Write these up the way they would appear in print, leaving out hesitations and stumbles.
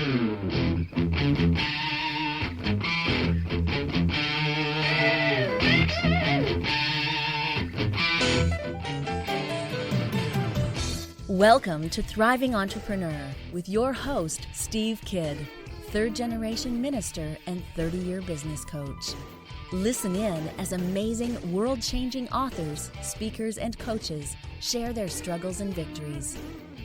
Welcome to Thriving Entrepreneur with your host, Steve Kidd, third-generation minister and 30-year business coach. Listen in as amazing, world-changing authors, speakers, and coaches share their struggles and victories.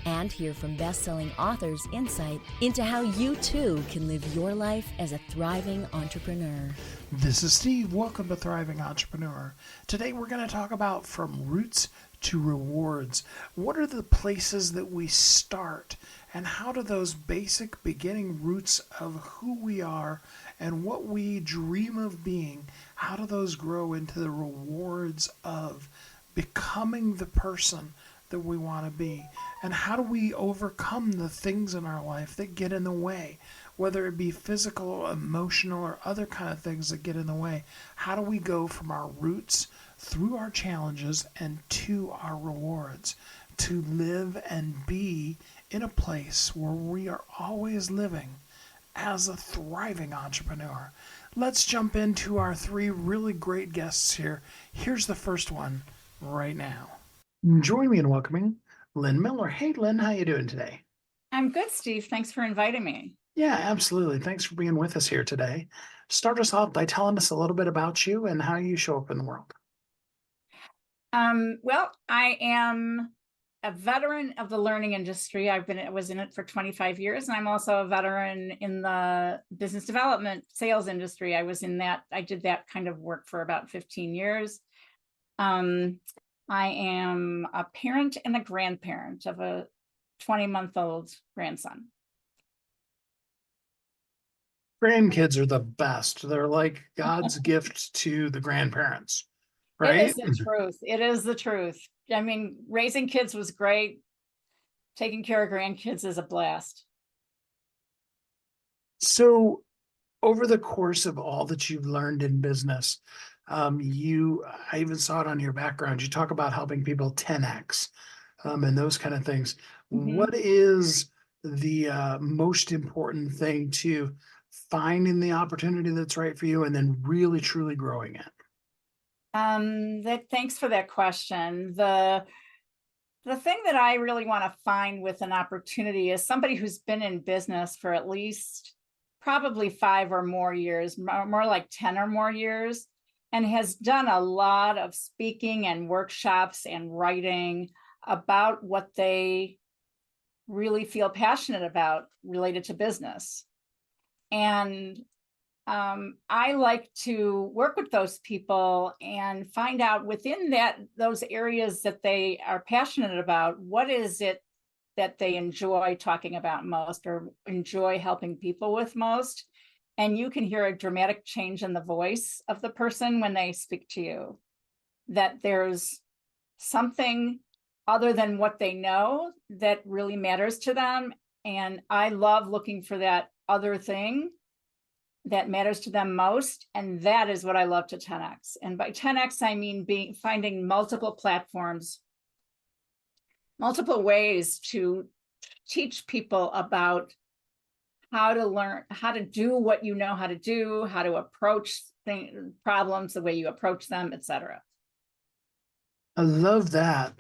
And hear from best-selling authors' insight into how you too can live your life as a thriving entrepreneur. This is Steve. Welcome to Thriving Entrepreneur. Today we're going to talk about from roots to rewards. What are the places that we start, and how do those basic beginning roots of who we are and what we dream of being, how do those grow into the rewards of becoming the person that we want to be? And how do we overcome the things in our life that get in the way, whether it be physical, emotional, or other kind of things that get in the way? How do we go from our roots through our challenges and to our rewards, to live and be in a place where we are always living as a thriving entrepreneur? Let's jump into our three really great guests here. Here's the first one right now. Join me in welcoming Lynn Miller. Hey, Lynn, how you doing today? I'm good, Steve. Thanks for inviting me. Yeah, absolutely. Thanks for being with us here today. Start us off by telling us a little bit about you and how you show up in the world. Well, I am a veteran of the learning industry. I was in it for 25 years, and I'm also a veteran in the business development sales industry. I did that kind of work for about 15 years. I am a parent and a grandparent of a 20-month-old grandson. Grandkids are the best. They're like God's gift to the grandparents, right? It is the truth. It is the truth. I mean, raising kids was great. Taking care of grandkids is a blast. So over the course of all that you've learned in business, I even saw it on your background. You talk about helping people 10x and those kind of things. Mm-hmm. What is the most important thing to finding the opportunity that's right for you and then really, truly growing it? Thanks for that question. The thing that I really want to find with an opportunity is somebody who's been in business for at least probably 5 or more years, more like 10 or more years, and has done a lot of speaking and workshops and writing about what they really feel passionate about related to business. And I like to work with those people and find out within those areas that they are passionate about, what is it that they enjoy talking about most or enjoy helping people with most. And you can hear a dramatic change in the voice of the person when they speak to you, that there's something other than what they know that really matters to them. And I love looking for that other thing that matters to them most. And that is what I love to 10x. And by 10x, I mean finding multiple platforms, multiple ways to teach people about how to learn, how to do what you know how to do, how to approach problems, the way you approach them, etc. I love that.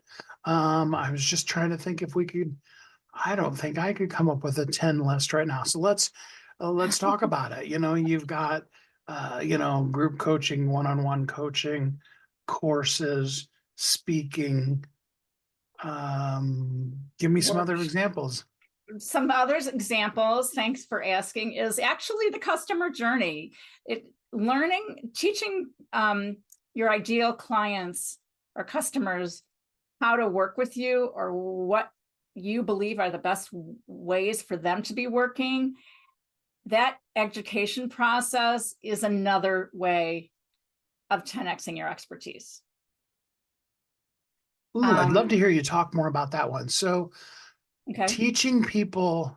I was just trying to think if we could, I don't think I could come up with a 10 list right now. So let's talk about it. You've got, group coaching, one-on-one coaching, courses, speaking. Give me some other examples. Some other examples, thanks for asking, is actually the customer journey. Teaching your ideal clients or customers how to work with you or what you believe are the best ways for them to be working. That education process is another way of 10xing your expertise. Ooh, I'd love to hear you talk more about that one. So okay. Teaching people,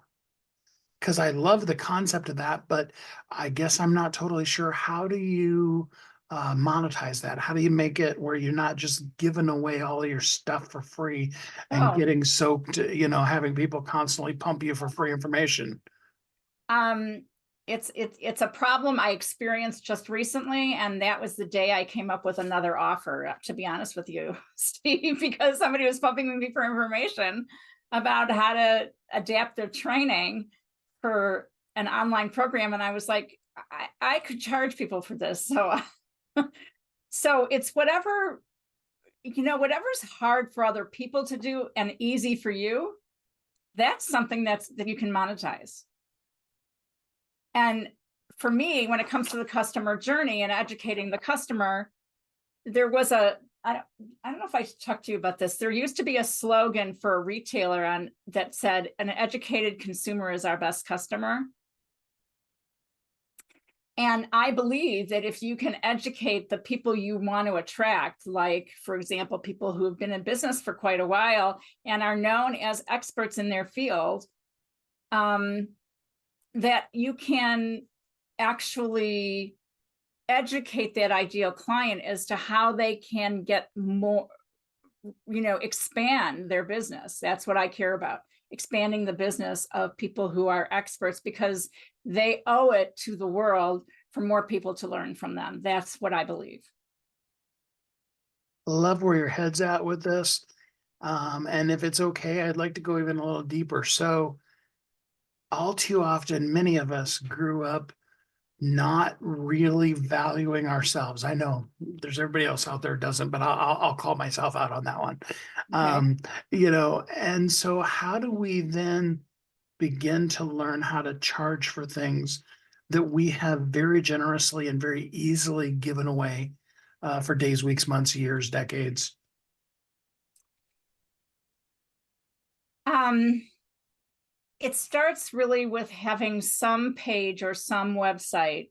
because I love the concept of that, but I guess I'm not totally sure. How do you monetize that? How do you make it where you're not just giving away all of your stuff for free and getting soaked, having people constantly pump you for free information? It's a problem I experienced just recently, and that was the day I came up with another offer, to be honest with you, Steve, because somebody was pumping me for information about how to adapt their training for an online program. And I was like, I could charge people for this. So, so it's whatever, whatever's hard for other people to do and easy for you, that's something that you can monetize. And for me, when it comes to the customer journey and educating the customer, there was I don't know if I talked to you about this. There used to be a slogan for a retailer that said, an educated consumer is our best customer. And I believe that if you can educate the people you want to attract, like, for example, people who have been in business for quite a while and are known as experts in their field, that you can actually educate that ideal client as to how they can get more, expand their business. That's what I care about, expanding the business of people who are experts, because they owe it to the world for more people to learn from them. That's what I believe. Love where your head's at with this. And if it's okay, I'd like to go even a little deeper. So all too often, many of us grew up not really valuing ourselves. I know there's everybody else out there who doesn't, but I'll call myself out on that one. Okay. And so how do we then begin to learn how to charge for things that we have very generously and very easily given away for days, weeks, months, years, decades? It starts really with having some page or some website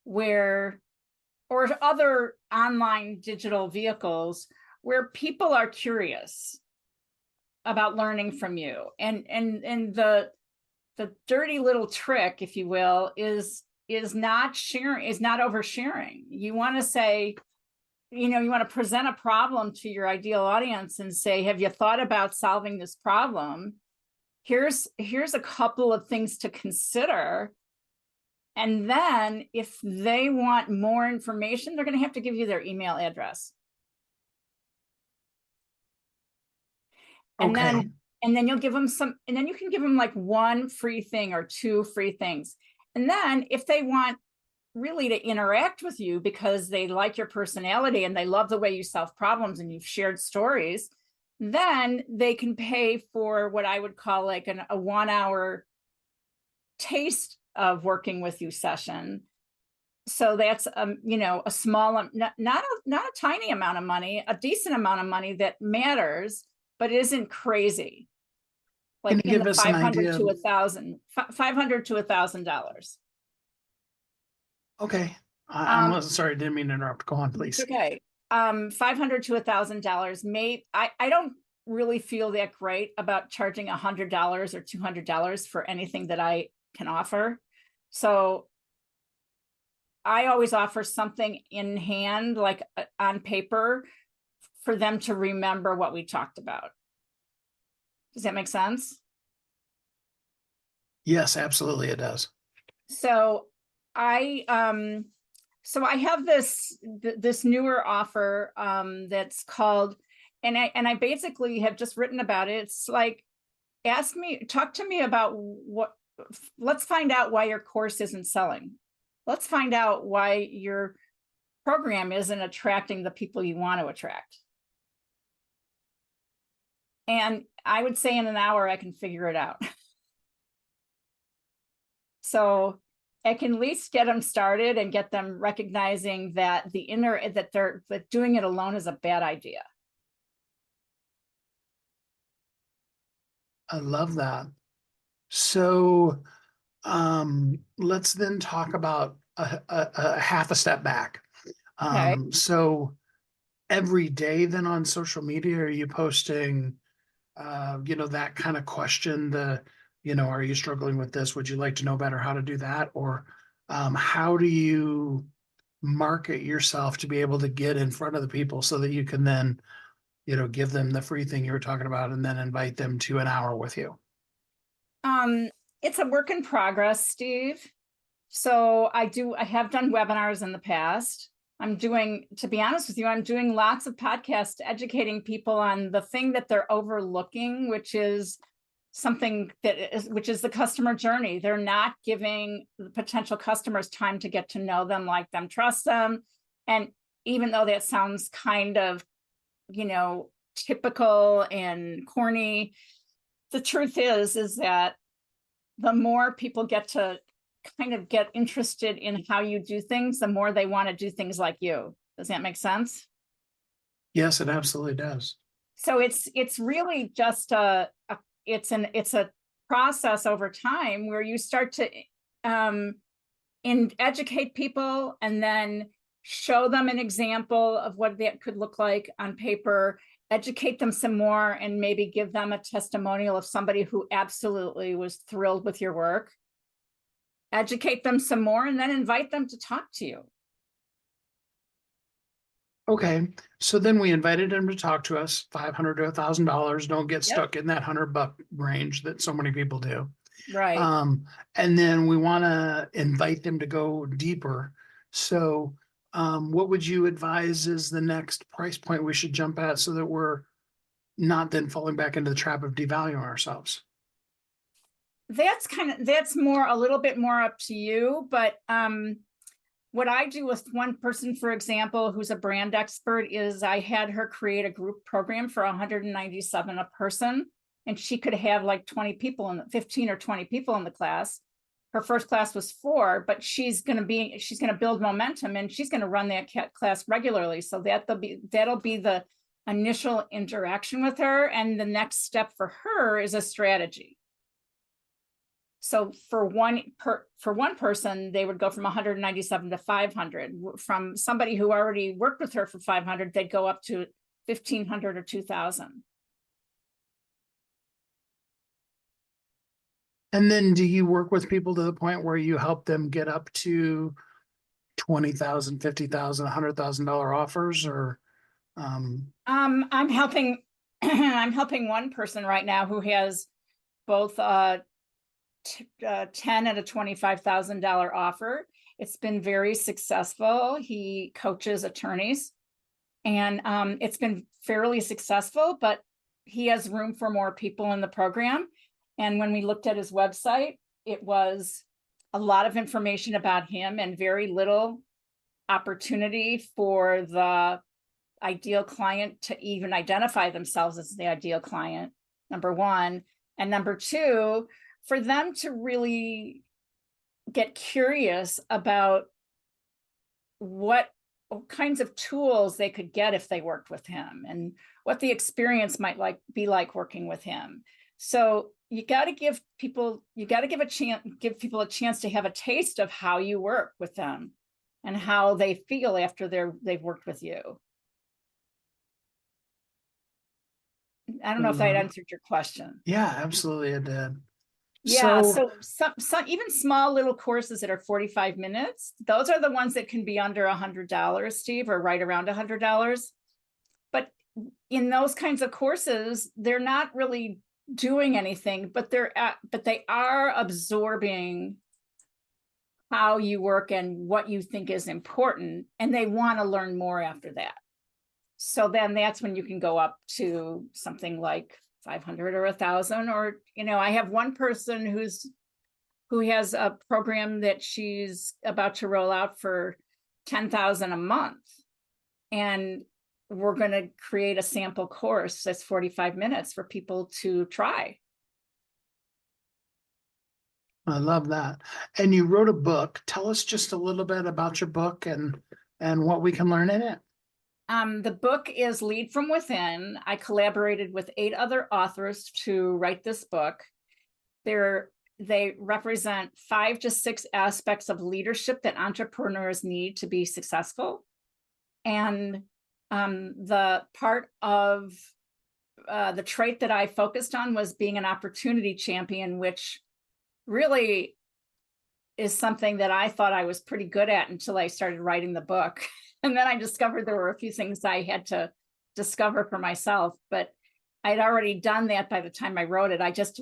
or other online digital vehicles where people are curious about learning from you. And the dirty little trick, if you will, is not sharing, is not oversharing. You want to say, you want to present a problem to your ideal audience and say, have you thought about solving this problem? Here's a couple of things to consider. And then if they want more information, they're going to have to give you their email address. And Okay. then you'll give them and then you can give them like one free thing or two free things. And then if they want really to interact with you because they like your personality and they love the way you solve problems and you've shared stories, then they can pay for what I would call like a 1 hour taste of working with you session. So that's a small, not a tiny amount of money, a decent amount of money that matters, but isn't crazy. Can Like you in give the us an 500 idea? to $500 to $1,000. Okay. I'm sorry, didn't mean to interrupt. Go on, please. Okay. $500 to $1,000. I don't really feel that great about charging $100 or $200 for anything that I can offer. So I always offer something in hand, like on paper, for them to remember what we talked about. Does that make sense? Yes, absolutely, it does. So I have this newer offer that's called, and I basically have just written about it. It's like, talk to me about let's find out why your course isn't selling. Let's find out why your program isn't attracting the people you want to attract. And I would say in an hour, I can figure it out. So I can at least get them started and get them recognizing that that doing it alone is a bad idea. I love that. So let's then talk about a half a step back. Okay. So every day then on social media, are you posting, that kind of question, are you struggling with this? Would you like to know better how to do that? Or how do you market yourself to be able to get in front of the people so that you can then, give them the free thing you were talking about and then invite them to an hour with you? It's a work in progress, Steve. So I have done webinars in the past. To be honest with you, I'm doing lots of podcasts educating people on the thing that they're overlooking, which is the customer journey. They're not giving the potential customers time to get to know them, like them, trust them. And even though that sounds kind of, typical and corny, the truth is that the more people get to kind of get interested in how you do things, the more they want to do things like you. Does that make sense? Yes, it absolutely does. So it's really just it's a process over time where you start to educate people and then show them an example of what that could look like on paper, educate them some more, and maybe give them a testimonial of somebody who absolutely was thrilled with your work. Educate them some more, and then invite them to talk to you. Okay, so then we invited him to talk to us, $500 to $1,000. Don't get stuck in that $100 range that so many people do. Right. And then we want to invite them to go deeper. So, what would you advise is the next price point we should jump at so that we're not then falling back into the trap of devaluing ourselves? That's a little bit more up to you, but what I do with one person, for example, who's a brand expert, is I had her create a group program for $197 a person, and she could have like 15 or 20 people in the class. Her first class was 4, but she's going to build momentum, and she's going to run that class regularly. So that'll be the initial interaction with her, and the next step for her is a strategy. So for one person, they would go from 197 to 500. From somebody who already worked with her for 500, they'd go up to 1,500 or 2,000. And then do you work with people to the point where you help them get up to $20,000, $50,000, $100,000 offers, or? I'm helping one person right now who has both 10 and a $25,000 offer. It's been very successful. He coaches attorneys, and it's been fairly successful, but he has room for more people in the program. And when we looked at his website, it was a lot of information about him and very little opportunity for the ideal client to even identify themselves as the ideal client, number one. And number two, for them to really get curious about what kinds of tools they could get if they worked with him, and what the experience might be like working with him. So you got to give people a chance to have a taste of how you work with them and how they feel after they've worked with you. I don't know if that answered your question. Yeah, absolutely it did. Yeah, so some even small little courses that are 45 minutes, those are the ones that can be under $100, Steve, or right around $100. But in those kinds of courses, they're not really doing anything, but they are absorbing how you work and what you think is important, and they want to learn more after that. So then that's when you can go up to something like 500 or 1,000, or, I have one person who has a program that she's about to roll out for 10,000 a month. And we're going to create a sample course that's 45 minutes for people to try. I love that. And you wrote a book. Tell us just a little bit about your book and what we can learn in it. The book is Lead from Within. I collaborated with 8 other authors to write this book. They represent 5 to 6 aspects of leadership that entrepreneurs need to be successful. And the part of the trait that I focused on was being an opportunity champion, which really is something that I thought I was pretty good at until I started writing the book. And then I discovered there were a few things I had to discover for myself, but I'd already done that by the time I wrote it. I just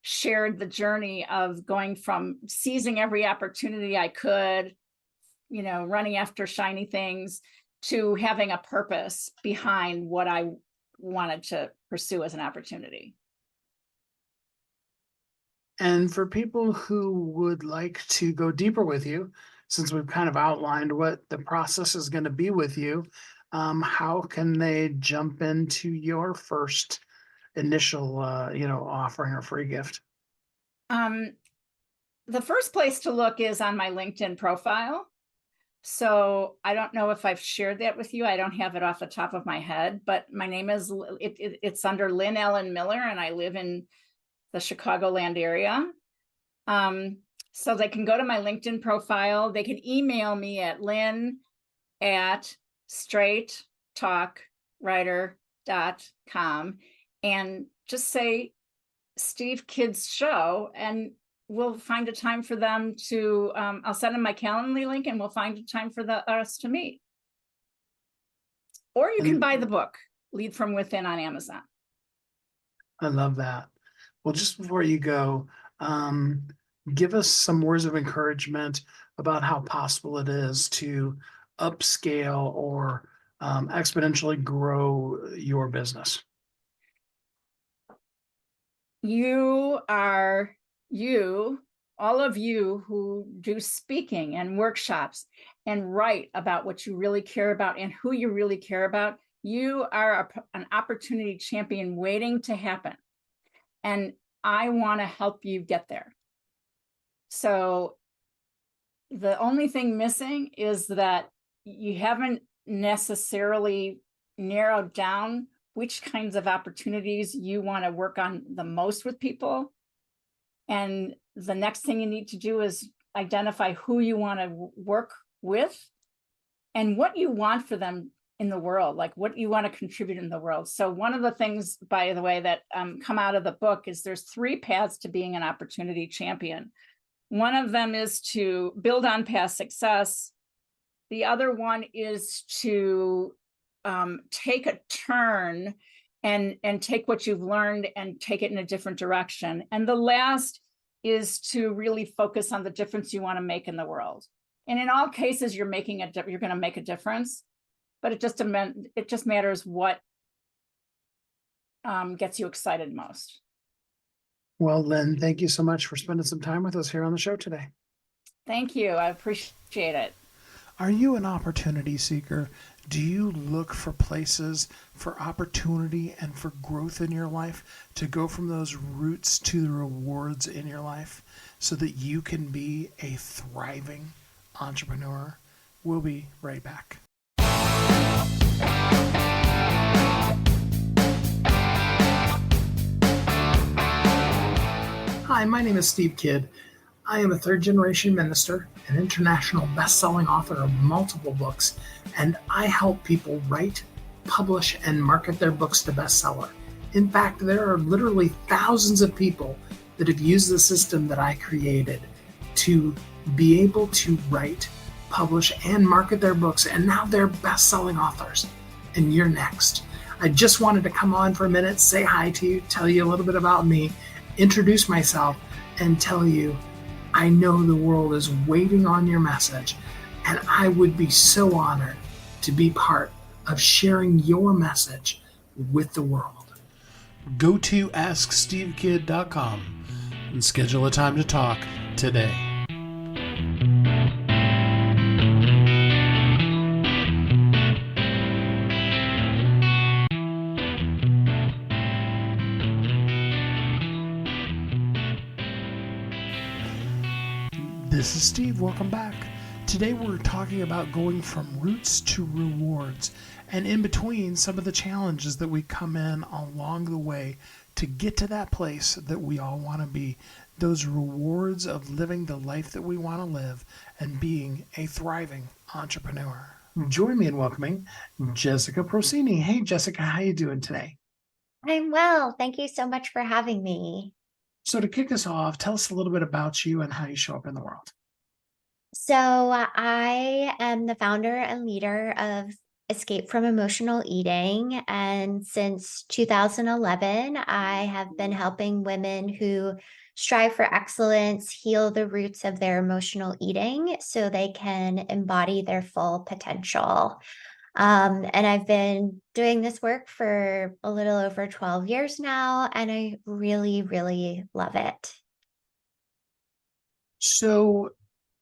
shared the journey of going from seizing every opportunity I could, running after shiny things, to having a purpose behind what I wanted to pursue as an opportunity. And for people who would like to go deeper with you, since we've kind of outlined what the process is going to be with you, how can they jump into your first initial, offering or free gift? The first place to look is on my LinkedIn profile. So I don't know if I've shared that with you. I don't have it off the top of my head, but my name is, it's under Lynn Ellen Miller, and I live in the Chicagoland area. So they can go to my LinkedIn profile. They can email me at lynn@straighttalkwriter.com and just say Steve Kids Show, and we'll find a time for them to, I'll send them my Calendly link, and we'll find a time for us to meet. Or you can buy the book, Lead from Within, on Amazon. I love that. Well, just before you go, give us some words of encouragement about how possible it is to upscale or exponentially grow your business. All of you who do speaking and workshops and write about what you really care about and who you really care about, you are an opportunity champion waiting to happen. And I want to help you get there. So the only thing missing is that you haven't necessarily narrowed down which kinds of opportunities you want to work on the most with people. And the next thing you need to do is identify who you want to work with and what you want for them in the world, like what you want to contribute in the world. So one of the things, by the way, that come out of the book is there's 3 paths to being an opportunity champion. One of them is to build on past success. The other one is to take a turn and take what you've learned and take it in a different direction. And the last is to really focus on the difference you want to make in the world. And in all cases, you're going to make a difference, but it just matters what gets you excited most. Well, Lynn, thank you so much for spending some time with us here on the show today. Thank you. I appreciate it. Are you an opportunity seeker? Do you look for places for opportunity and for growth in your life, to go from those roots to the rewards in your life so that you can be a thriving entrepreneur? We'll be right back. Hi, my name is Steve Kidd. I am a third-generation minister, an international best-selling author of multiple books, and I help people write, publish, and market their books to bestseller. In fact, there are literally thousands of people that have used the system that I created to be able to write, publish, and market their books, and now they're best-selling authors. And you're next. I just wanted to come on for a minute, say hi to you, tell you a little bit about me, introduce myself, and tell you I know the world is waiting on your message, and I would be so honored to be part of sharing your message with the world. Go to AskSteveKidd.com and schedule a time to talk today. This is Steve. Welcome back. Today we're talking about going from roots to rewards, and in between some of the challenges that we come in along the way to get to that place that we all want to be, those rewards of living the life that we want to live and being a thriving entrepreneur. Join me in welcoming Jessica Procini. Hey, Jessica, how you doing today? I'm well. Thank you so much for having me. So to kick us off, tell us a little bit about you and how you show up in the world. So I am the founder and leader of escape from emotional eating. And since 2011, I have been helping women who strive for excellence heal the roots of their emotional eating so they can embody their full potential. And I've been doing this work for a little over 12 years now, and I really, really love it. So,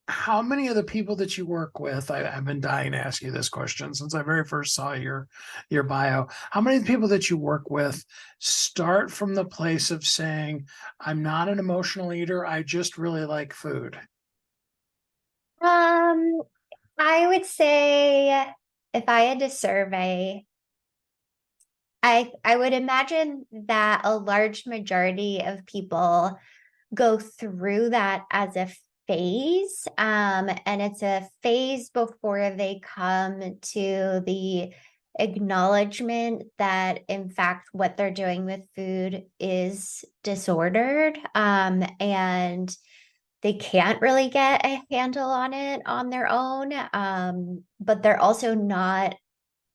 how many of the people that you work with, I've been dying to ask you this question since I very first saw your bio. How many of the people that you work with start from the place of saying, I'm not an emotional eater, I just really like food? Um, I would say if I had to survey, I would imagine that a large majority of people go through that as a phase. And it's a phase before they come to the acknowledgement that, in fact, what they're doing with food is disordered. And they can't really get a handle on it on their own. But they're also not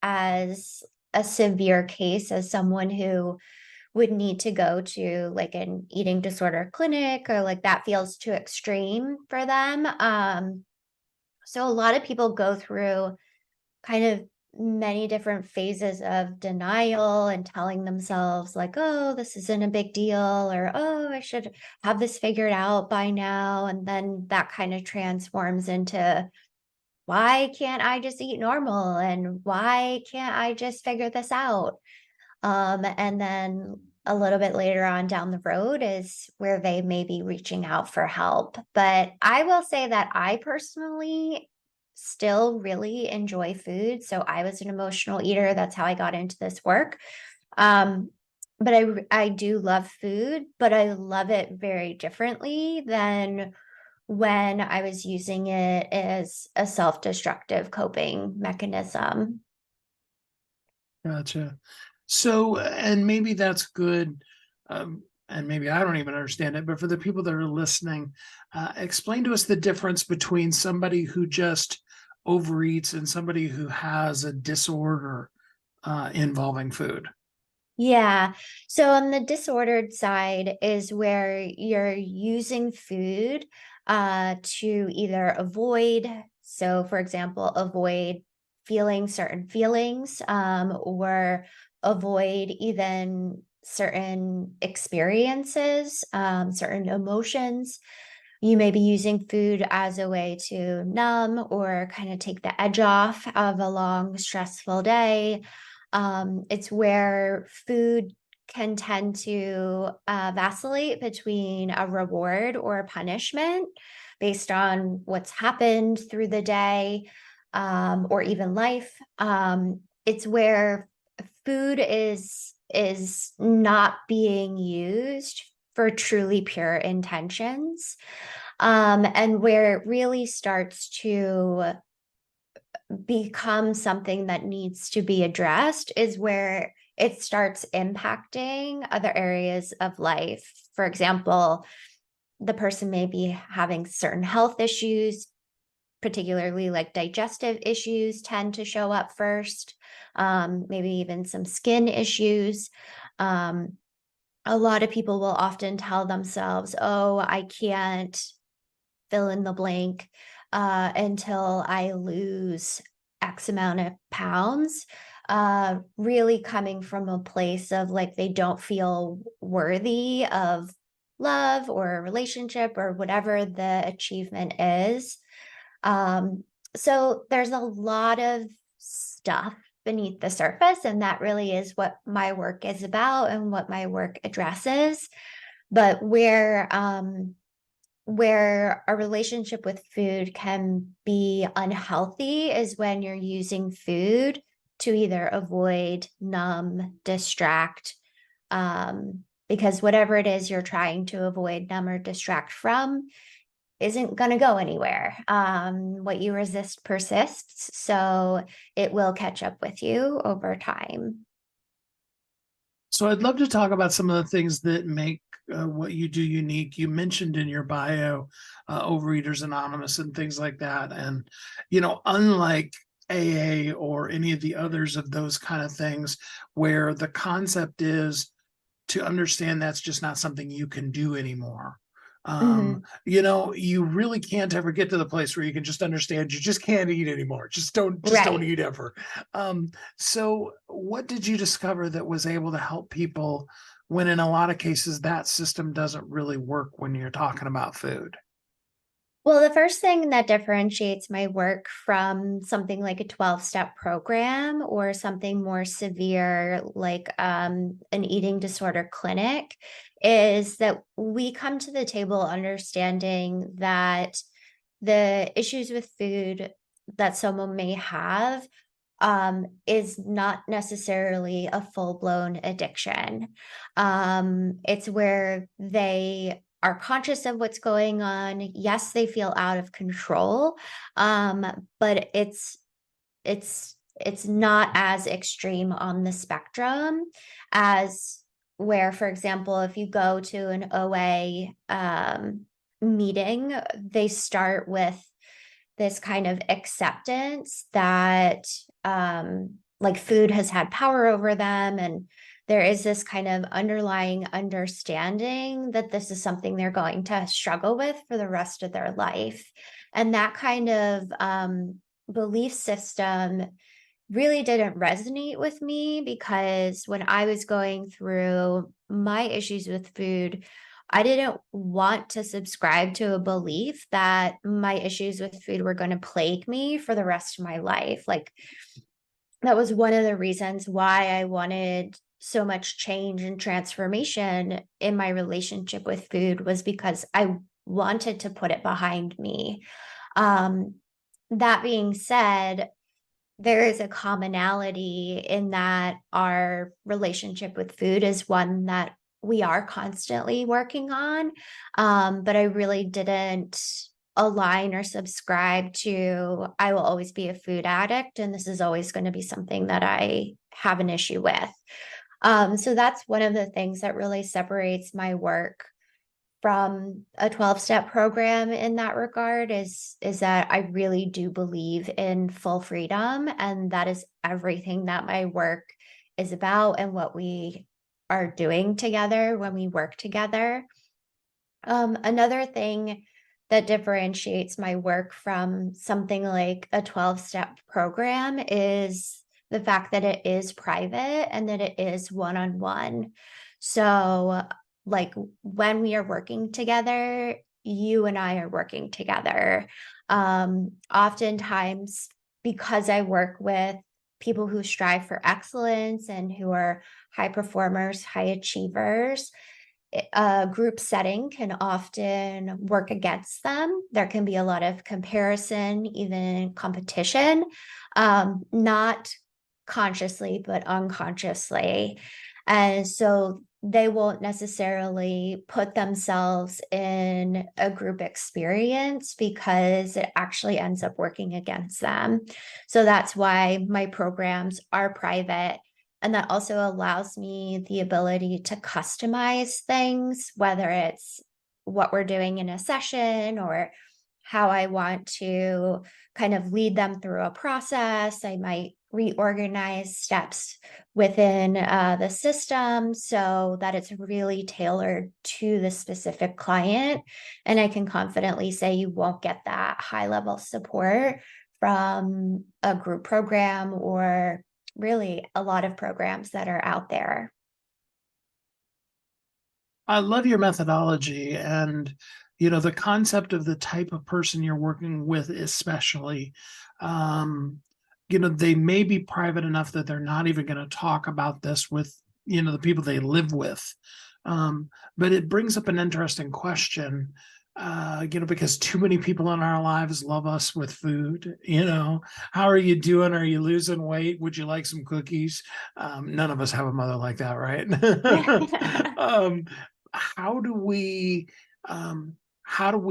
as a severe case as someone who would need to go to like an eating disorder clinic, or like that feels too extreme for them. So a lot of people go through kind of many different phases of denial and telling themselves like, oh, this isn't a big deal, or oh, I should have this figured out by now. And then that kind of transforms into, why can't I just eat normal? And why can't I just figure this out? And then a little bit later on down the road is where they may be reaching out for help. But I will say that I personally still really enjoy food. So I was an emotional eater. That's how I got into this work. Um, but I do love food, but I love it very differently than when I was using it as a self-destructive coping mechanism. Gotcha. So, and maybe that's good. And maybe I don't even understand it, but for the people that are listening, explain to us the difference between somebody who just overeats and somebody who has a disorder involving food. Yeah. So on the disordered side is where you're using food to either avoid, so for example, avoid feeling certain feelings, or avoid even certain experiences, certain emotions. You may be using food as a way to numb or kind of take the edge off of a long, stressful day. It's where food can tend to vacillate between a reward or a punishment based on what's happened through the day, or even life. It's where food is not being used for truly pure intentions, and where it really starts to become something that needs to be addressed is where it starts impacting other areas of life. For example, the person may be having certain health issues, particularly like digestive issues tend to show up first, maybe even some skin issues. A lot of people will often tell themselves, oh, I can't fill in the blank until I lose X amount of pounds, really coming from a place of like they don't feel worthy of love or a relationship or whatever the achievement is. So there's a lot of stuff beneath the surface, and that really is what my work is about and what my work addresses. But where a relationship with food can be unhealthy is when you're using food to either avoid, numb, distract, because whatever it is you're trying to avoid, numb, or distract from isn't going to go anywhere. What you resist persists, so it will catch up with you over time. So I'd love to talk about some of the things that make what you do unique. You mentioned in your bio Overeaters Anonymous and things like that. And, unlike AA or any of the others of those kind of things, where the concept is to understand that's just not something you can do anymore. Mhm. You really can't ever get to the place where you can just understand you just can't eat anymore. Just don't Right. eat ever. So what did you discover that was able to help people when in a lot of cases that system doesn't really work when you're talking about food? Well, the first thing that differentiates my work from something like a 12-step program or something more severe like an eating disorder clinic is that we come to the table understanding that the issues with food that someone may have is not necessarily a full-blown addiction. It's where they are conscious of what's going on. Yes, they feel out of control, but it's not as extreme on the spectrum as where, for example, if you go to an OA meeting, they start with this kind of acceptance that like food has had power over them, and there is this kind of underlying understanding that this is something they're going to struggle with for the rest of their life. And that kind of belief system really didn't resonate with me, because when I was going through my issues with food, I didn't want to subscribe to a belief that my issues with food were going to plague me for the rest of my life. Like, that was one of the reasons why I wanted so much change and transformation in my relationship with food, was because I wanted to put it behind me. Um, that being said, there is a commonality in that our relationship with food is one that we are constantly working on. But I really didn't align or subscribe to, I will always be a food addict, and this is always going to be something that I have an issue with. So that's one of the things that really separates my work from a 12-step program in that regard, is that I really do believe in full freedom, and that is everything that my work is about and what we are doing together when we work together. Another thing that differentiates my work from something like a 12-step program is the fact that it is private and that it is one-on-one. So, like, when we are working together, you and I are working together. Oftentimes, because I work with people who strive for excellence and who are high performers, high achievers, a group setting can often work against them. There can be a lot of comparison, even competition, not consciously, but unconsciously. And so they won't necessarily put themselves in a group experience because it actually ends up working against them. So that's why my programs are private. And that also allows me the ability to customize things, whether it's what we're doing in a session or how I want to kind of lead them through a process. I might reorganize steps within the system so that it's really tailored to the specific client. And I can confidently say you won't get that high level support from a group program or really a lot of programs that are out there. I love your methodology and the concept of the type of person you're working with, especially. They may be private enough that they're not even going to talk about this with the people they live with. But it brings up an interesting question. Because too many people in our lives love us with food. How are you doing? Are you losing weight? Would you like some cookies? None of us have a mother like that, right? um, how do we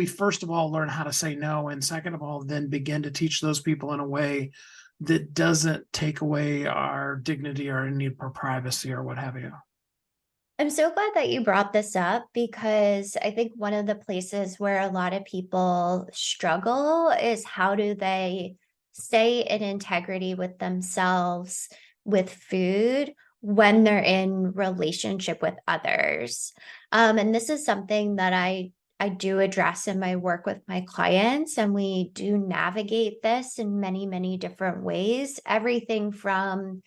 first of all learn how to say no, and second of all then begin to teach those people in a way that doesn't take away our dignity or need for privacy or what have you? I'm so glad that you brought this up, because I think one of the places where a lot of people struggle is how do they stay in integrity with themselves, with food, when they're in relationship with others. And this is something that I do address in my work with my clients, and we do navigate this in many, many different ways. Everything from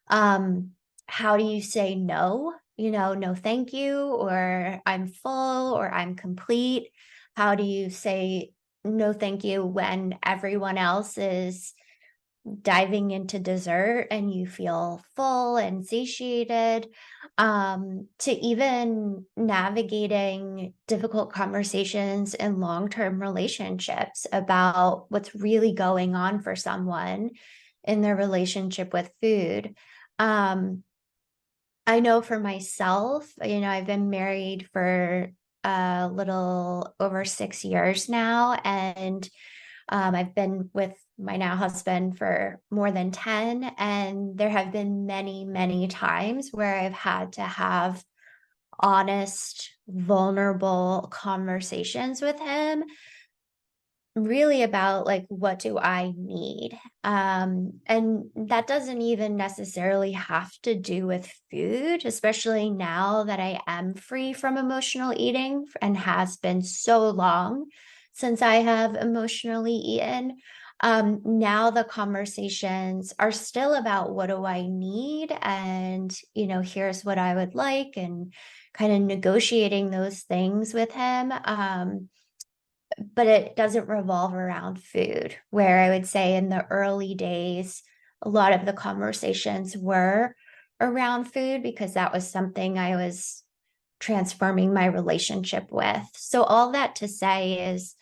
how do you say no? No, thank you, or I'm full, or I'm complete. How do you say no, thank you when everyone else is diving into dessert and you feel full and satiated, to even navigating difficult conversations in long-term relationships about what's really going on for someone in their relationship with food. I know for myself, I've been married for a little over 6 years now, and I've been with my now husband for more than 10, and there have been many, many times where I've had to have honest, vulnerable conversations with him, really about like, what do I need? And that doesn't even necessarily have to do with food, especially now that I am free from emotional eating and has been so long since I have emotionally eaten. Now the conversations are still about what do I need, and here's what I would like, and kind of negotiating those things with him. But it doesn't revolve around food, where I would say in the early days, a lot of the conversations were around food because that was something I was transforming my relationship with. So all that to say is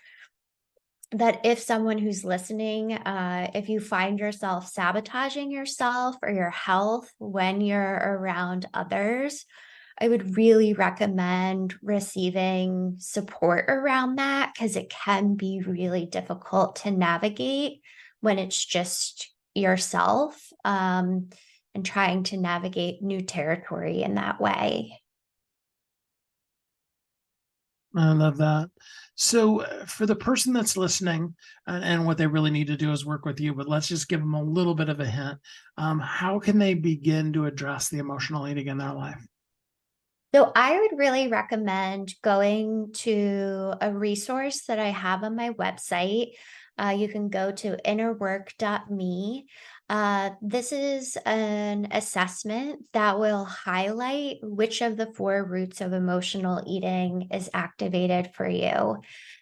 that if someone who's listening, if you find yourself sabotaging yourself or your health when you're around others, I would really recommend receiving support around that, because it can be really difficult to navigate when it's just yourself, and trying to navigate new territory in that way. I love that. So, for the person that's listening, and what they really need to do is work with you, but let's just give them a little bit of a hint. How can they begin to address the emotional eating in their life? So I would really recommend going to a resource that I have on my website. You can go to innerwork.me. This is an assessment that will highlight which of the 4 roots of emotional eating is activated for you.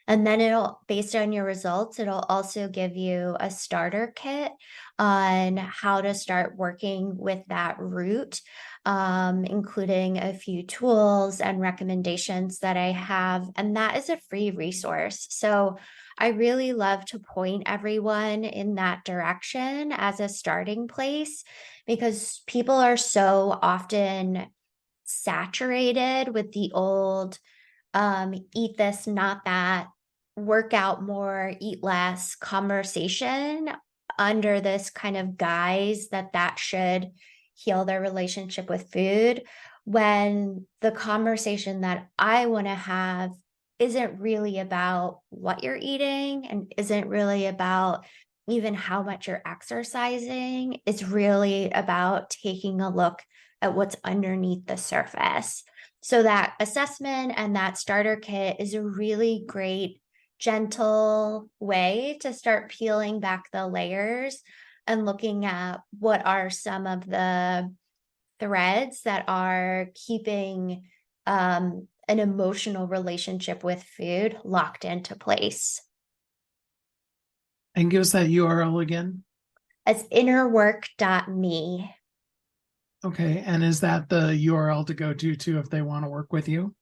And then based on your results, it'll also give you a starter kit on how to start working with that root, including a few tools and recommendations that I have. And that is a free resource. So I really love to point everyone in that direction as a starting place, because people are so often saturated with the old eat this, not that, work out more, eat less conversation under this kind of guise that should heal their relationship with food, when the conversation that I want to have isn't really about what you're eating and isn't really about even how much you're exercising. It's really about taking a look at what's underneath the surface. So that assessment and that starter kit is a really great, gentle way to start peeling back the layers and looking at what are some of the threads that are keeping an emotional relationship with food locked into place. And give us that URL again. It's innerwork.me. Okay. And is that the URL to go to too if they want to work with you?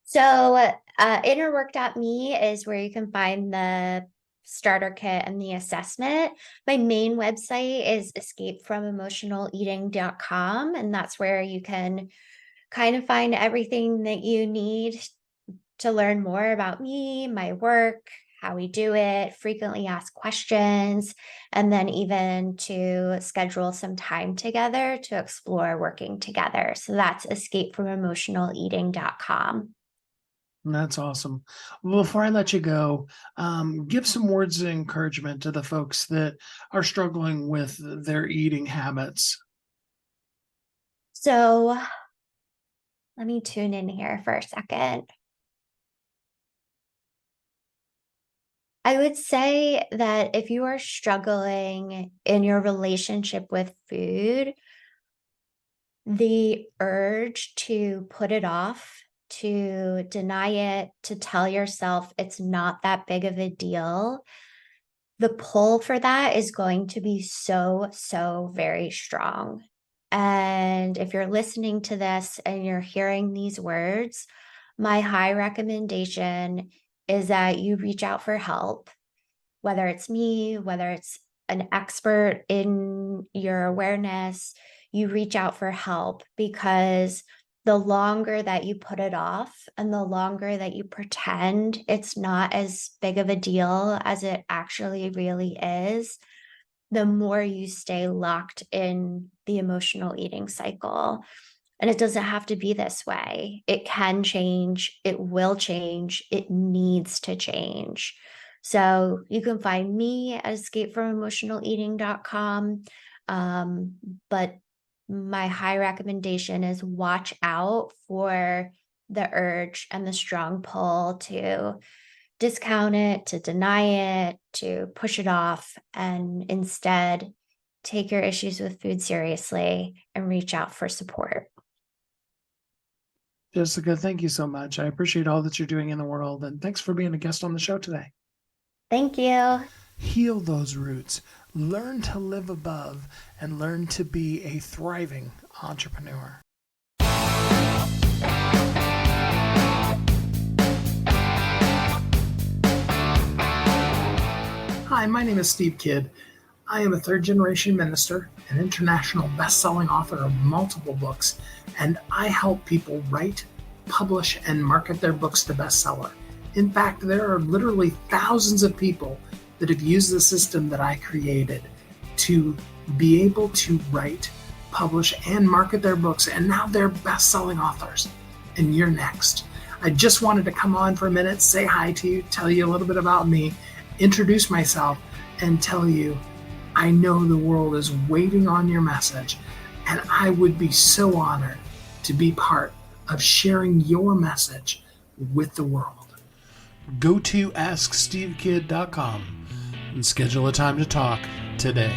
So innerwork.me is where you can find the starter kit and the assessment. My main website is escapefromemotionaleating.com, and that's where you can kind of find everything that you need to learn more about me, my work, how we do it, frequently asked questions, and then even to schedule some time together to explore working together. So that's escapefromemotionaleating.com. That's awesome. Well, before I let you go, give some words of encouragement to the folks that are struggling with their eating habits. So let me tune in here for a second. I would say that if you are struggling in your relationship with food, the urge to put it off, to deny it, to tell yourself it's not that big of a deal, the pull for that is going to be so, so very strong. And if you're listening to this and you're hearing these words, my high recommendation is that you reach out for help, whether it's me, whether it's an expert in your awareness, you reach out for help, because the longer that you put it off and the longer that you pretend it's not as big of a deal as it actually really is, the more you stay locked in the emotional eating cycle. And it doesn't have to be this way. It can change. It will change. It needs to change. So you can find me at escapefromemotionaleating.com. But my high recommendation is watch out for the urge and the strong pull to discount it, to deny it, to push it off, and instead take your issues with food seriously and reach out for support. Jessica, thank you so much. I appreciate all that you're doing in the world, and thanks for being a guest on the show today. Thank you. Heal those roots, learn to live above, and learn to be a thriving entrepreneur. Hi, my name is Steve Kidd. I am a third-generation minister, an international best-selling author of multiple books, and I help people write, publish, and market their books to bestseller. In fact, there are literally thousands of people that have used the system that I created to be able to write, publish, and market their books, and now they're best-selling authors. And you're next. I just wanted to come on for a minute, say hi to you, tell you a little bit about me, introduce myself, and tell you I know the world is waiting on your message, and I would be so honored to be part of sharing your message with the world. Go to AskSteveKidd.com and schedule a time to talk today.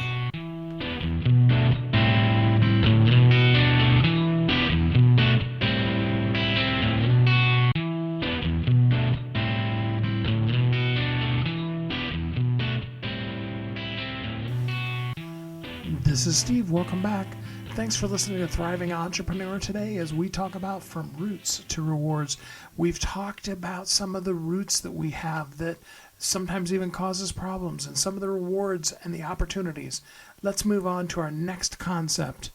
This is Steve. Welcome back. Thanks for listening to Thriving Entrepreneur today as we talk about from roots to rewards. We've talked about some of the roots that we have that sometimes even causes problems, and some of the rewards and the opportunities. Let's move on to our next concept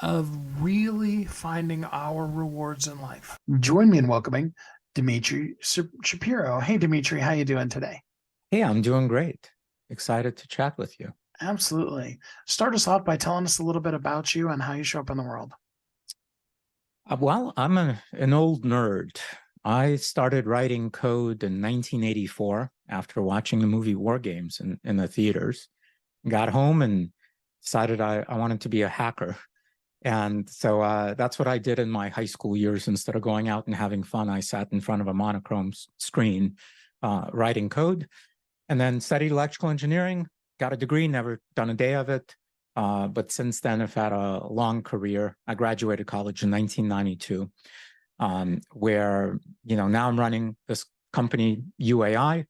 of really finding our rewards in life. Join me in welcoming Dmitry Shapiro. Hey, Dmitry, how you doing today? Hey, I'm doing great. Excited to chat with you. Absolutely. Start us off by telling us a little bit about you and how you show up in the world. Well, I'm an old nerd. I started writing code in 1984 after watching the movie War Games in the theaters. Got home and decided I wanted to be a hacker. And so that's what I did in my high school years. Instead of going out and having fun, I sat in front of a monochrome screen writing code, and then studied electrical engineering. Got a degree, never done a day of it. But since then, I've had a long career. I graduated college in 1992, where, now I'm running this company, UAI,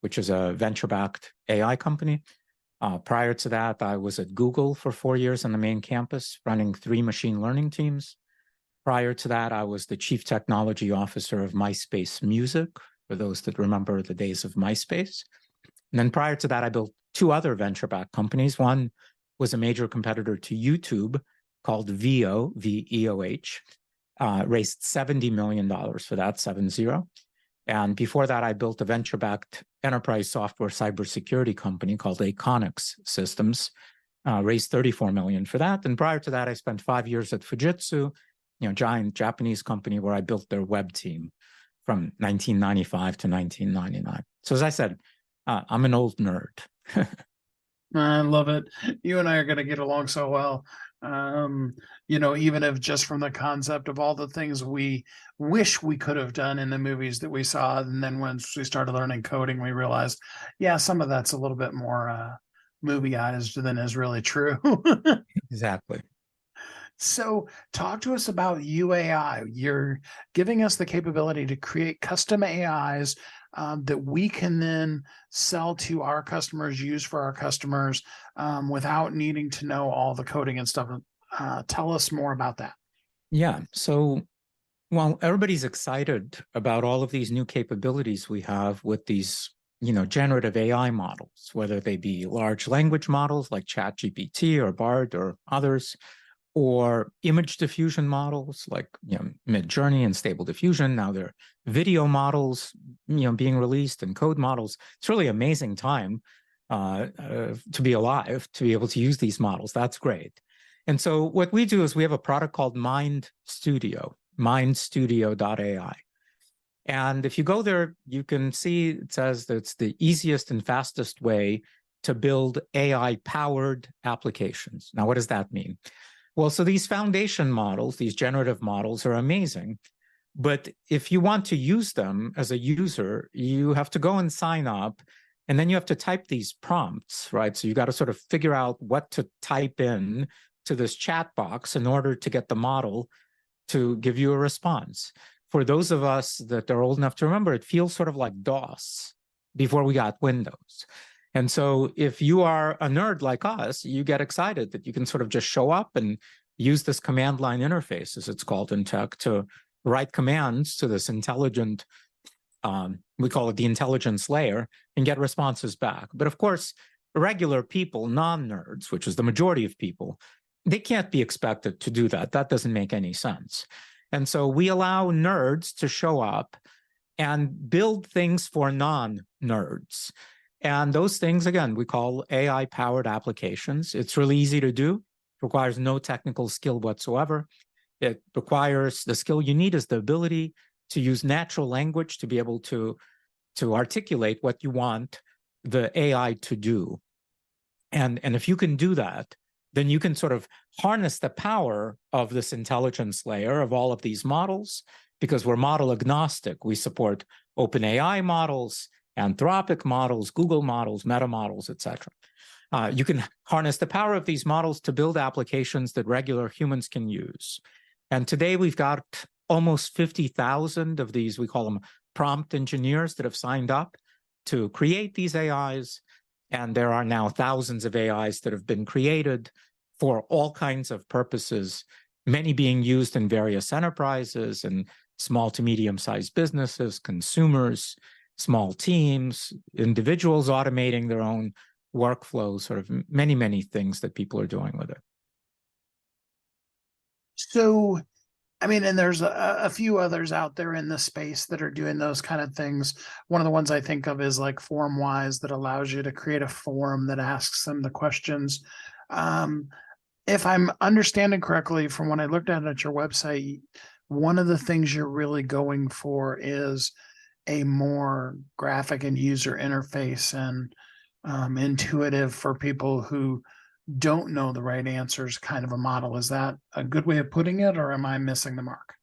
which is a venture-backed AI company. Prior to that, I was at Google for 4 years on the main campus, running 3 machine learning teams. Prior to that, I was the chief technology officer of MySpace Music, for those that remember the days of MySpace. And then prior to that, I built 2 other venture-backed companies. One was a major competitor to YouTube called VEOH, V-E-O-H, raised $70 million for that, 70. And before that, I built a venture-backed enterprise software cybersecurity company called Aconix Systems, raised $34 million for that. And prior to that, I spent 5 years at Fujitsu, giant Japanese company where I built their web team from 1995 to 1999. So as I said, I'm an old nerd. I love it. You and I are going to get along so well. Even if just from the concept of all the things we wish we could have done in the movies that we saw. And then once we started learning coding, we realized, yeah, some of that's a little bit more movieized than is really true. Exactly. So talk to us about UAI. You're giving us the capability to create custom AIs that we can then sell to our customers, use for our customers without needing to know all the coding and stuff. Tell us more about that. Yeah. So while everybody's excited about all of these new capabilities we have with these, generative AI models, whether they be large language models like ChatGPT or Bard or others, or image diffusion models like Midjourney and Stable Diffusion. Now there are video models, being released, and code models. It's really amazing time to be alive, to be able to use these models. That's great. And so what we do is we have a product called Mind Studio, mindstudio.ai. And if you go there, you can see it says that it's the easiest and fastest way to build AI-powered applications. Now, what does that mean? Well, so these foundation models, these generative models are amazing. But if you want to use them as a user, you have to go and sign up, and then you have to type these prompts, right? So you got to sort of figure out what to type in to this chat box in order to get the model to give you a response. For those of us that are old enough to remember, it feels sort of like DOS before we got Windows. And so if you are a nerd like us, you get excited that you can sort of just show up and use this command line interface, as it's called in tech, to write commands to this intelligent, we call it the intelligence layer, and get responses back. But of course, regular people, non-nerds, which is the majority of people, they can't be expected to do that. That doesn't make any sense. And so we allow nerds to show up and build things for non-nerds. And those things, again, we call AI-powered applications. It's really easy to do. It requires no technical skill whatsoever. It requires, the skill you need is the ability to use natural language to be able to articulate what you want the AI to do. And if you can do that, then you can sort of harness the power of this intelligence layer of all of these models, because we're model agnostic. We support OpenAI models, Anthropic models, Google models, Meta models, etc. You can harness the power of these models to build applications that regular humans can use. And today we've got almost 50,000 of these, we call them prompt engineers, that have signed up to create these AIs. And there are now thousands of AIs that have been created for all kinds of purposes, many being used in various enterprises and small to medium-sized businesses, consumers, small teams, individuals automating their own workflows, sort of many, many things that people are doing with it. So, I mean, and there's a few others out there in the space that are doing those kind of things. One of the ones I think of is like FormWise, that allows you to create a form that asks them the questions. If I'm understanding correctly from when I looked at your website, one of the things you're really going for is a more graphic and user interface and intuitive for people who don't know the right answers kind of a model. Is that a good way of putting it, or am I missing the mark?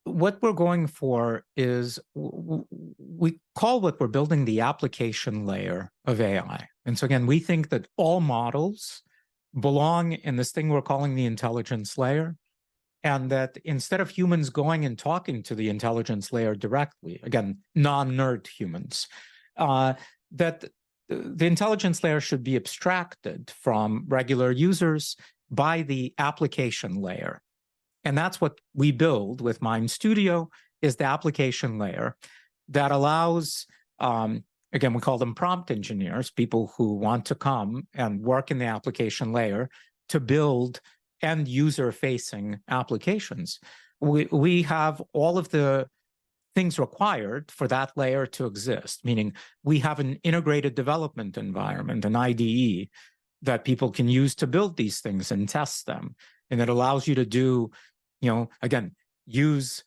What we're going for is, we call what we're building the application layer of AI. And so again, we think that all models belong in this thing we're calling the intelligence layer, and that instead of humans going and talking to the intelligence layer directly, again, non-nerd humans, that the intelligence layer should be abstracted from regular users by the application layer. And that's what we build with Mind Studio, is the application layer that allows, again, we call them prompt engineers, people who want to come and work in the application layer to build end user facing applications. We have all of the things required for that layer to exist, meaning we have an integrated development environment, an IDE, that people can use to build these things and test them. And it allows you to do, again, use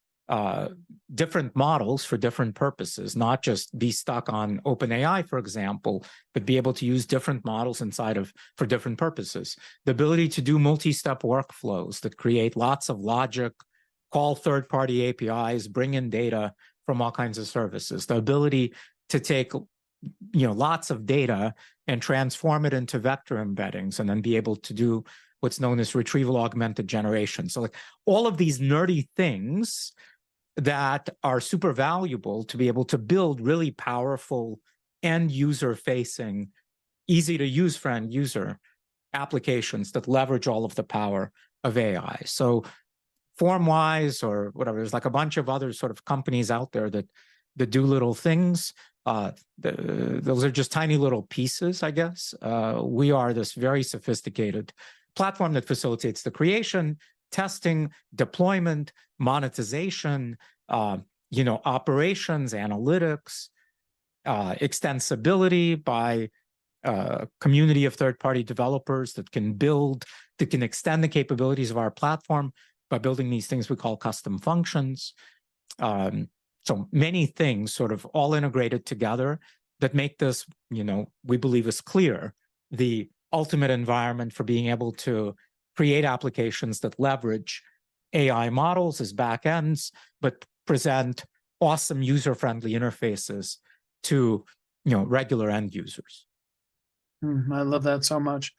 different models for different purposes, not just be stuck on OpenAI, for example, but be able to use different models for different purposes. The ability to do multi-step workflows that create lots of logic, call third-party APIs, bring in data from all kinds of services. The ability to take lots of data and transform it into vector embeddings and then be able to do what's known as retrieval augmented generation. So like all of these nerdy things that are super valuable to be able to build really powerful end user facing, easy to use for end user applications that leverage all of the power of AI. So Formwise or whatever, there's like a bunch of other sort of companies out there that do little things. Those are just tiny little pieces, I guess. We are this very sophisticated platform that facilitates the creation, testing, deployment, monetization, operations, analytics, extensibility by a community of third-party developers that can extend the capabilities of our platform by building these things we call custom functions. So many things sort of all integrated together that make this, we believe is clear, the ultimate environment for being able to create applications that leverage AI models as backends, but present awesome user-friendly interfaces to, regular end users. I love that so much.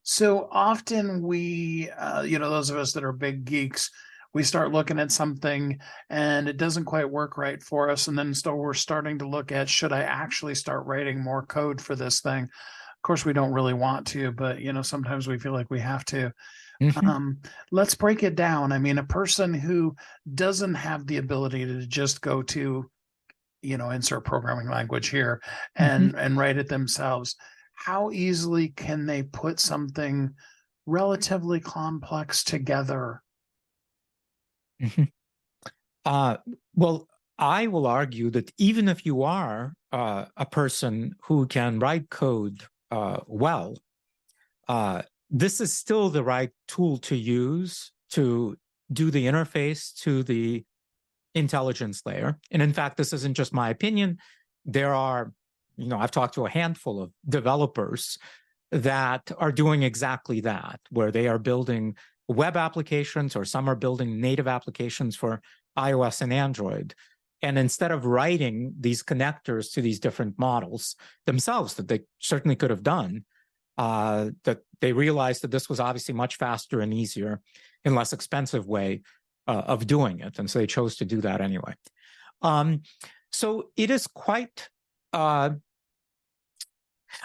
So often we, those of us that are big geeks, we start looking at something and it doesn't quite work right for us. And then so we're starting to look at, should I actually start writing more code for this thing? Of course, we don't really want to, but, sometimes we feel like we have to. Let's break it down. I mean, a person who doesn't have the ability to just go to, insert programming language here and write it themselves, how easily can they put something relatively complex together? Well, I will argue that even if you are a person who can write code well, this is still the right tool to use to do the interface to the intelligence layer. And in fact, this isn't just my opinion. There are, I've talked to a handful of developers that are doing exactly that, where they are building web applications, or some are building native applications for iOS and Android. And instead of writing these connectors to these different models themselves, that they certainly could have done, that they realized that this was obviously much faster and easier and less expensive way of doing it. And so they chose to do that anyway. So it is quite, I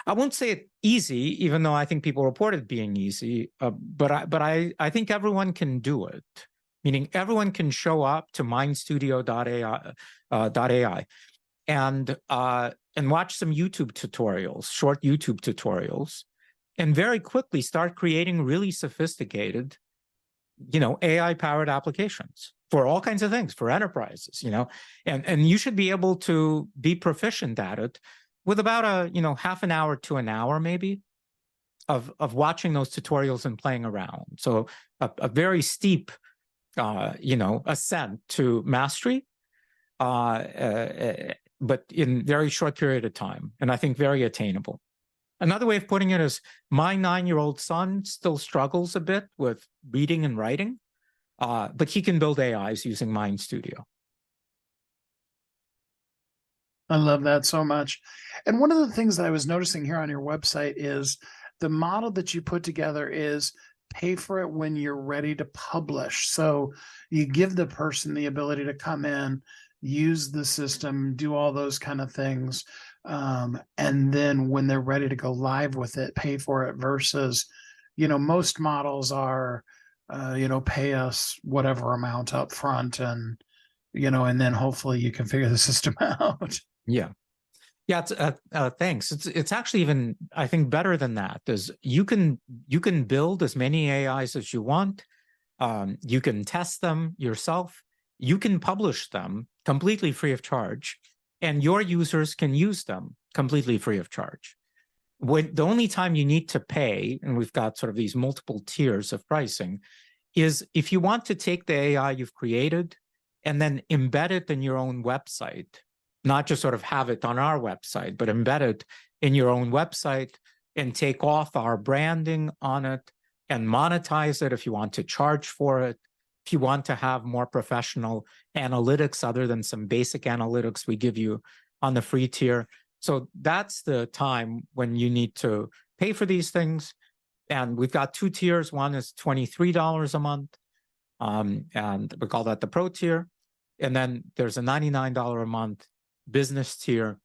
won't say it easy, even though I think people report it being easy, but I think everyone can do it. Meaning everyone can show up to mindstudio.ai and watch some YouTube tutorials, short YouTube tutorials, and very quickly start creating really sophisticated, AI-powered applications for all kinds of things, for enterprises, and you should be able to be proficient at it with about a, half an hour to an hour maybe of watching those tutorials and playing around. So a very steep ascent to mastery, but in very short period of time, and I think very attainable. Another way of putting it is my 9-year-old son still struggles a bit with reading and writing, but he can build AIs using Mind Studio. I love that so much. And one of the things that I was noticing here on your website is the model that you put together is pay for it when you're ready to publish. So you give the person the ability to come in, use the system, do all those kind of things. And then when they're ready to go live with it, pay for it versus, most models are, pay us whatever amount up front and, and then hopefully you can figure the system out. Yeah. Yeah, thanks. It's actually even, I think, better than that. You can build as many AIs as you want. You can test them yourself. You can publish them completely free of charge, and your users can use them completely free of charge. The only time you need to pay, and we've got sort of these multiple tiers of pricing, is if you want to take the AI you've created and then embed it in your own website, not just sort of have it on our website, but embed it in your own website and take off our branding on it and monetize it if you want to charge for it. If you want to have more professional analytics other than some basic analytics we give you on the free tier. So that's the time when you need to pay for these things. And we've got 2 tiers. One is $23 a month, and we call that the Pro tier. And then there's a $99 a month business tier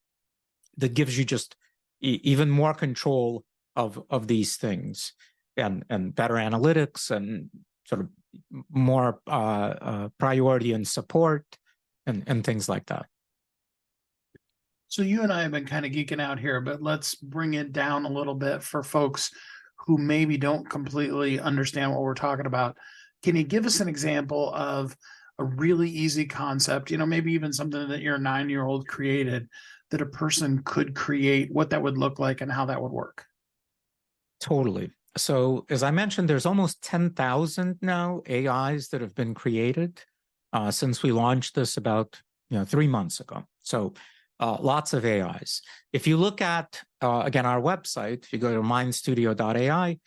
that gives you just even more control of these things and better analytics and sort of more priority and support and things like that. So you and I have been kind of geeking out here, but let's bring it down a little bit for folks who maybe don't completely understand what we're talking about. Can you give us an example of a really easy concept, maybe even something that your 9-year-old created that a person could create, what that would look like and how that would work? Totally. So as I mentioned, there's almost 10,000 now AIs that have been created since we launched this about 3 months ago. So lots of AIs. If you look at, again, our website, if you go to mindstudio.ai,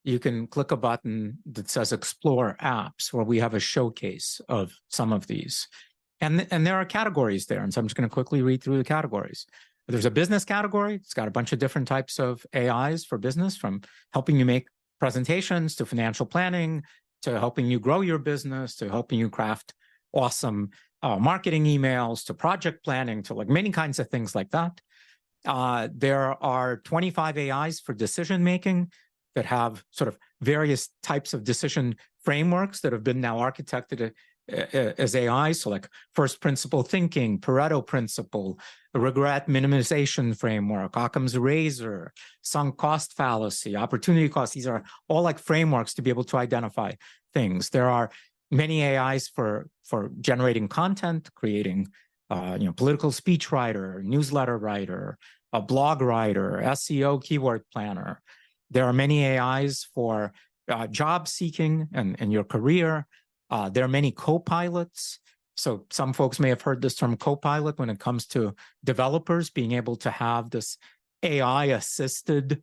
you can click a button that says Explore Apps, where we have a showcase of some of these. And there are categories there. And so I'm just going to quickly read through the categories. There's a business category. It's got a bunch of different types of AIs for business, from helping you make presentations to financial planning, to helping you grow your business, to helping you craft awesome marketing emails, to project planning, to like many kinds of things like that. There are 25 AIs for decision making that have sort of various types of decision frameworks that have been now architected as AI. So like first principle thinking, Pareto principle, regret minimization framework, Occam's razor, sunk cost fallacy, opportunity cost. These are all like frameworks to be able to identify things. There are many AIs for generating content, creating political speech writer, newsletter writer, a blog writer, SEO keyword planner. There are many AIs for job seeking and your career. There are many co-pilots. So some folks may have heard this term co-pilot when it comes to developers being able to have this AI-assisted,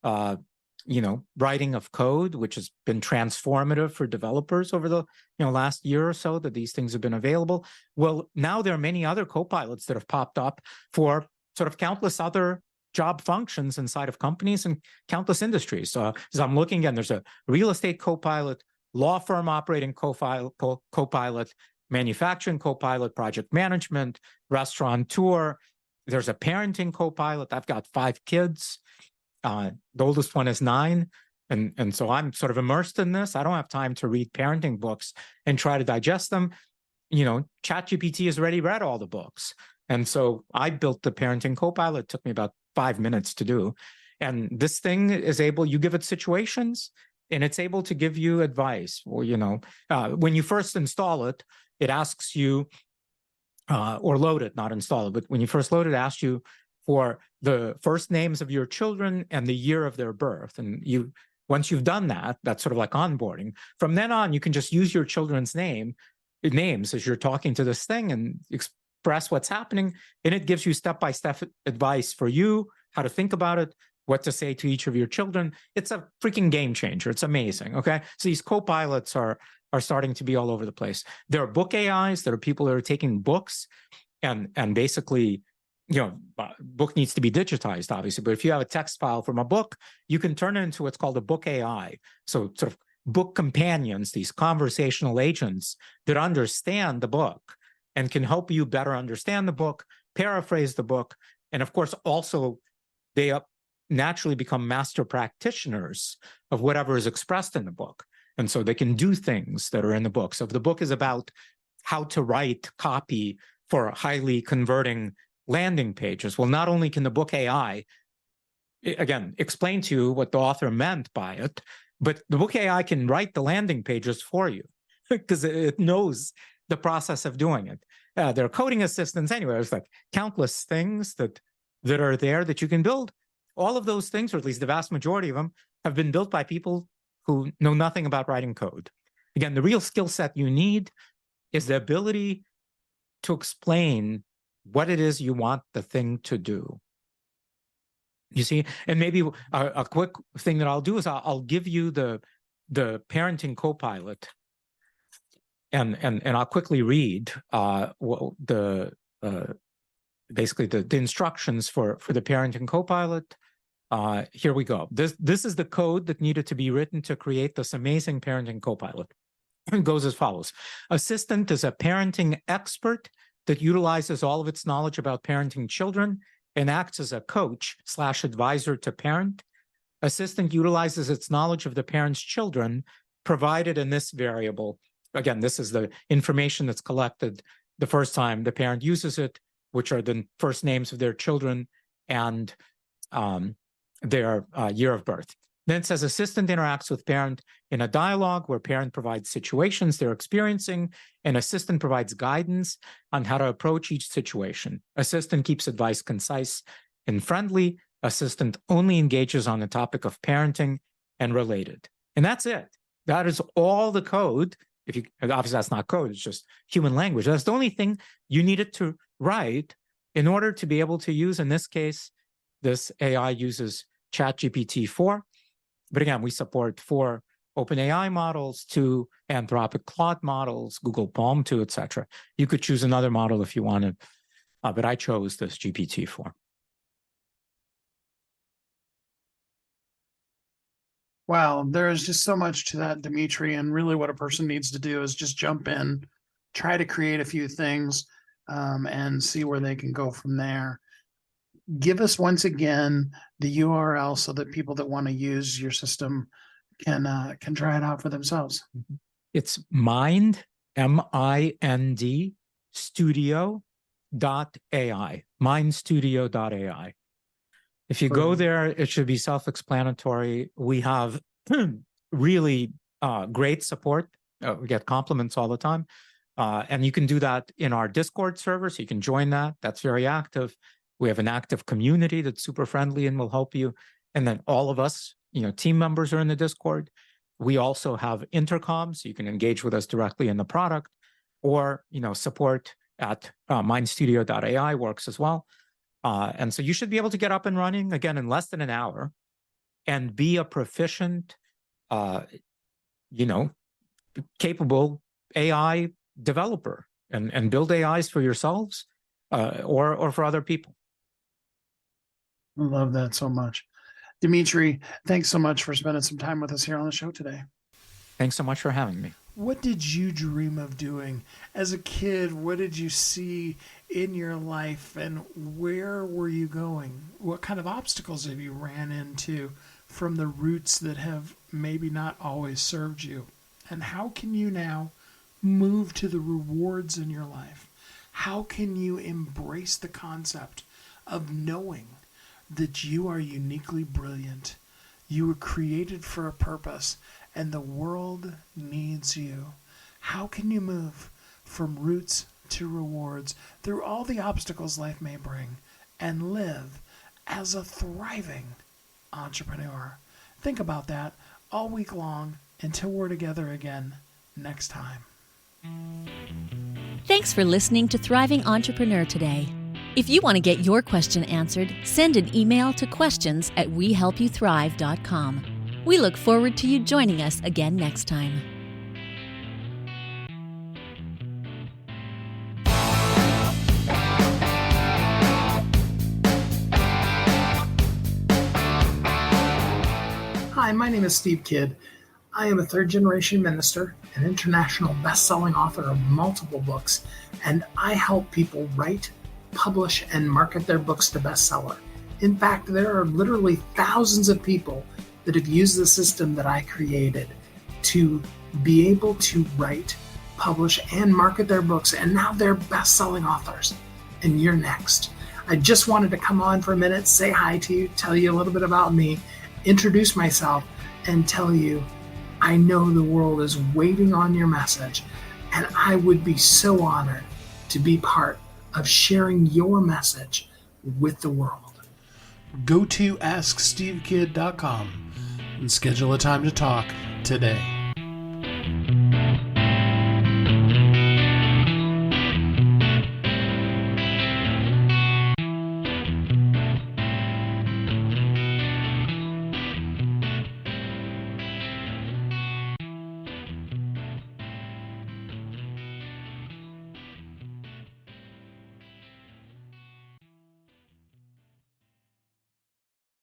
writing of code, which has been transformative for developers over the last year or so that these things have been available. Well, now there are many other co-pilots that have popped up for sort of countless other job functions inside of companies and countless industries. So as I'm looking again, there's a real estate co-pilot, law firm operating co-pilot, manufacturing co-pilot, project management, restaurateur. There's a parenting co-pilot. I've got 5 kids. The oldest one is 9. And so I'm sort of immersed in this. I don't have time to read parenting books and try to digest them. ChatGPT has already read all the books. And so I built the parenting co-pilot. It took me about 5 minutes to do. And this thing is able, you give it situations, and it's able to give you advice. Or, when you first install it, it asks you, or load it, not install it, but when you first load it, it asks you for the first names of your children and the year of their birth. And once you've done that, that's sort of like onboarding. From then on, you can just use your children's names as you're talking to this thing and express what's happening. And it gives you step-by-step advice for you, how to think about it, what to say to each of your children. It's a freaking game changer. It's amazing. Okay. So these co-pilots are starting to be all over the place. There are book AIs. There are people that are taking books and basically, book needs to be digitized, obviously. But if you have a text file from a book, you can turn it into what's called a book AI. So sort of book companions, these conversational agents that understand the book and can help you better understand the book, paraphrase the book, and of course, also they naturally become master practitioners of whatever is expressed in the book. And so they can do things that are in the book. So if the book is about how to write copy for highly converting landing pages, well, not only can the book AI, again, explain to you what the author meant by it, but the book AI can write the landing pages for you because it knows the process of doing it. There are coding assistants anyway. There's like countless things that are there that you can build. All of those things, or at least the vast majority of them, have been built by people who know nothing about writing code. Again, the real skill set you need is the ability to explain what it is you want the thing to do. You see, and maybe a quick thing that I'll do is I'll give you the parenting copilot, and I'll quickly read basically the instructions for the parenting copilot. Here we go. This is the code that needed to be written to create this amazing parenting copilot. It goes as follows. Assistant is a parenting expert that utilizes all of its knowledge about parenting children and acts as a coach/advisor to parent. Assistant utilizes its knowledge of the parent's children provided in this variable. Again, this is the information that's collected the first time the parent uses it, which are the first names of their children and their year of birth. Then it says assistant interacts with parent in a dialogue where parent provides situations they're experiencing and assistant provides guidance on how to approach each situation. Assistant keeps advice concise and friendly. Assistant only engages on the topic of parenting and related. And that's it. That is all the code. Obviously that's not code, it's just human language. That's the only thing you needed to write in order to be able to use, in this case, this AI uses ChatGPT 4. But again, we support 4 OpenAI models, 2 Anthropic Claude models, Google Palm 2, etc. You could choose another model if you wanted, but I chose this GPT-4. Wow, there is just so much to that, Dmitry, and really what a person needs to do is just jump in, try to create a few things, and see where they can go from there. Give us once again the URL so that people that want to use your system can try it out for themselves. It's Mind, MIND, studio.ai, mindstudio.ai. If you go there, it should be self-explanatory. We have really great support. We get compliments all the time. And you can do that in our Discord server, so you can join that. That's very active. We have an active community that's super friendly and will help you. And then all of us, team members are in the Discord. We also have intercom, so you can engage with us directly in the product, or, support at mindstudio.ai works as well. And so you should be able to get up and running, again, in less than an hour and be a proficient, capable AI developer and build AIs for yourselves or for other people. I love that so much. Dmitry, thanks so much for spending some time with us here on the show today. Thanks so much for having me. What did you dream of doing as a kid? What did you see in your life, and where were you going? What kind of obstacles have you ran into from the roots that have maybe not always served you? And how can you now move to the rewards in your life? How can you embrace the concept of knowing that you are uniquely brilliant? You were created for a purpose, and the world needs you. How can you move from roots to rewards through all the obstacles life may bring and live as a thriving entrepreneur? Think about that all week long until we're together again next time. Thanks for listening to Thriving Entrepreneur today. If you want to get your question answered, send an email to questions@wehelpyouthrive.com. We look forward to you joining us again next time. Hi, my name is Steve Kidd. I am a third-generation minister, an international best-selling author of multiple books, and I help people write, publish, and market their books to bestseller. In fact, there are literally thousands of people that have used the system that I created to be able to write, publish, and market their books, and now they're best-selling authors. And you're next. I just wanted to come on for a minute, say hi to you, tell you a little bit about me, introduce myself, and tell you I know the world is waiting on your message, and I would be so honored to be part of sharing your message with the world. Go to AskSteveKidd.com and schedule a time to talk today.